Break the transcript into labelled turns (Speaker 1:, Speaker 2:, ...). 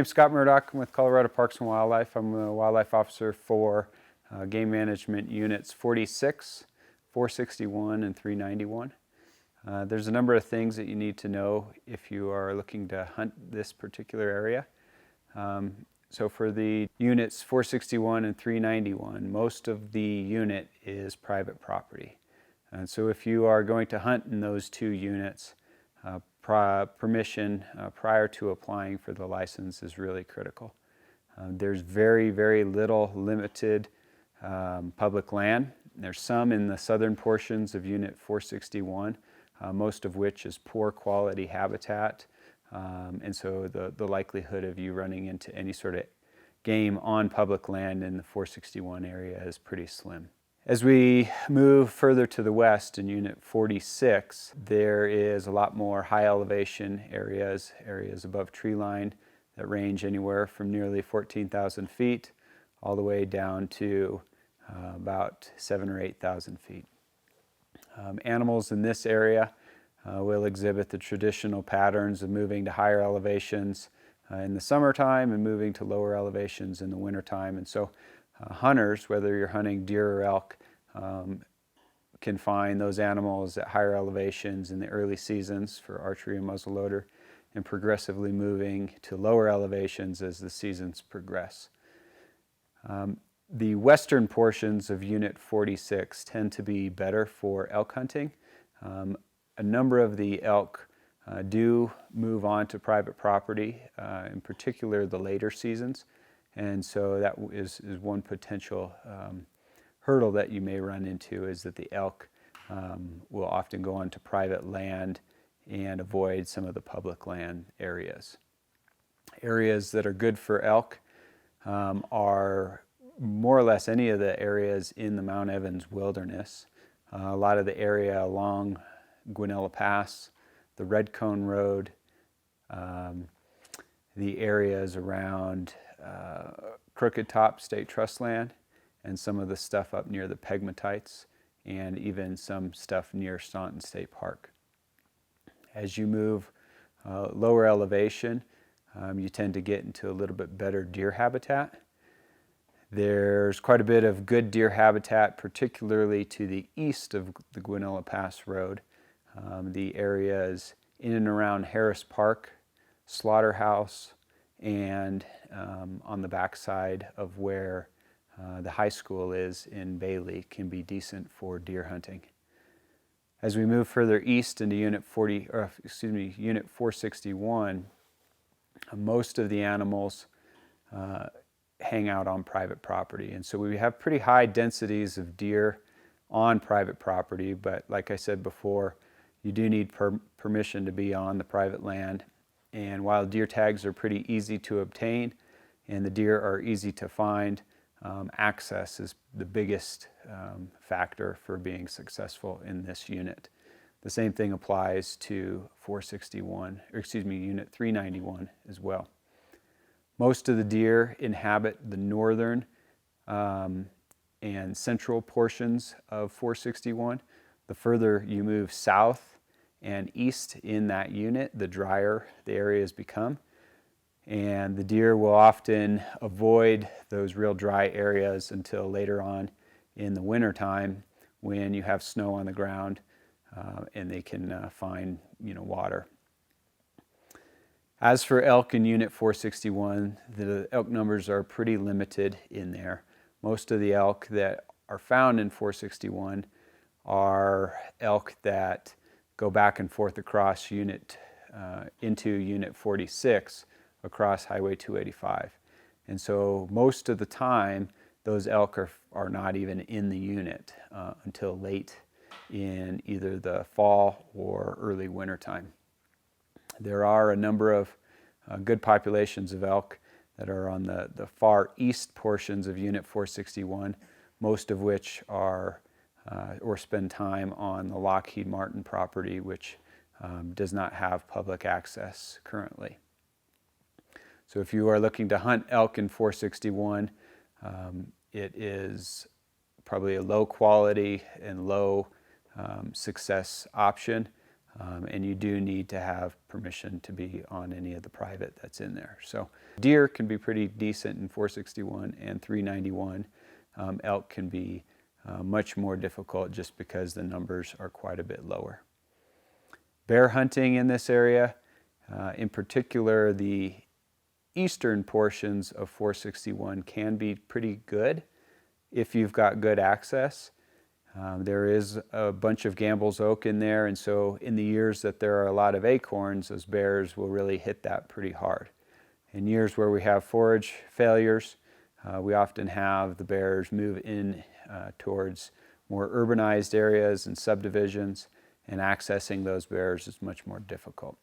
Speaker 1: name's Scott Murdoch. I'm with Colorado Parks and Wildlife. I'm the wildlife officer for game management units 46, 461, and 391. There's a number of things that you need to know if you are looking to hunt this particular area. So for the units 461 and 391, most of the unit is private property. And so if you are going to hunt in those two units, permission prior to applying for the license is really critical. There's very, very little limited public land. There's some in the southern portions of Unit 461, most of which is poor quality habitat. And so the likelihood of you running into any sort of game on public land in the 461 area is pretty slim. As we move further to the west in Unit 46, there is a lot more high elevation areas above tree line that range anywhere from nearly 14,000 feet all the way down to about 7,000 or 8,000 feet. Animals in this area will exhibit the traditional patterns of moving to higher elevations in the summertime and moving to lower elevations in the wintertime. And so hunters, whether you're hunting deer or elk, can find those animals at higher elevations in the early seasons for archery and muzzleloader, and progressively moving to lower elevations as the seasons progress. The western portions of Unit 46 tend to be better for elk hunting. A number of the elk do move on to private property, in particular the later seasons, and so that is one potential hurdle that you may run into, is that the elk will often go onto private land and avoid some of the public land areas. Areas that are good for elk are more or less any of the areas in the Mount Evans wilderness. A lot of the area along Guanella Pass, the Red Cone Road, the areas around Crooked Top State Trust Land, and some of the stuff up near the pegmatites, and even some stuff near Staunton State Park. As you move lower elevation, you tend to get into a little bit better deer habitat. There's quite a bit of good deer habitat, particularly to the east of the Guanella Pass Road. The areas in and around Harris Park, Slaughterhouse, and on the backside of where the high school is in Bailey can be decent for deer hunting. As we move further east into Unit 461, most of the animals hang out on private property, and so we have pretty high densities of deer on private property. But like I said before, you do need permission to be on the private land. And while deer tags are pretty easy to obtain and the deer are easy to find, access is the biggest factor for being successful in this unit. The same thing applies to Unit 391 as well. Most of the deer inhabit the northern and central portions of 461. The further you move south and east in that unit, the drier the areas become. And the deer will often avoid those real dry areas until later on in the wintertime, when you have snow on the ground and they can find water. As for elk in Unit 461, the elk numbers are pretty limited in there. Most of the elk that are found in 461 are elk that go back and forth across into Unit 46 across Highway 285. And so most of the time, those elk are not even in the unit until late in either the fall or early wintertime. There are a number of good populations of elk that are on the far east portions of Unit 461, most of which are or spend time on the Lockheed Martin property, which does not have public access currently. So if you are looking to hunt elk in 461, it is probably a low quality and low success option. and you do need to have permission to be on any of the private that's in there. So deer can be pretty decent in 461 and 391. Elk can be much more difficult just because the numbers are quite a bit lower. Bear hunting in this area, in particular the eastern portions of 461, can be pretty good if you've got good access. There is a bunch of Gambel's oak in there, and so in the years that there are a lot of acorns, those bears will really hit that pretty hard. In years where we have forage failures, we often have the bears move in towards more urbanized areas and subdivisions, and accessing those bears is much more difficult.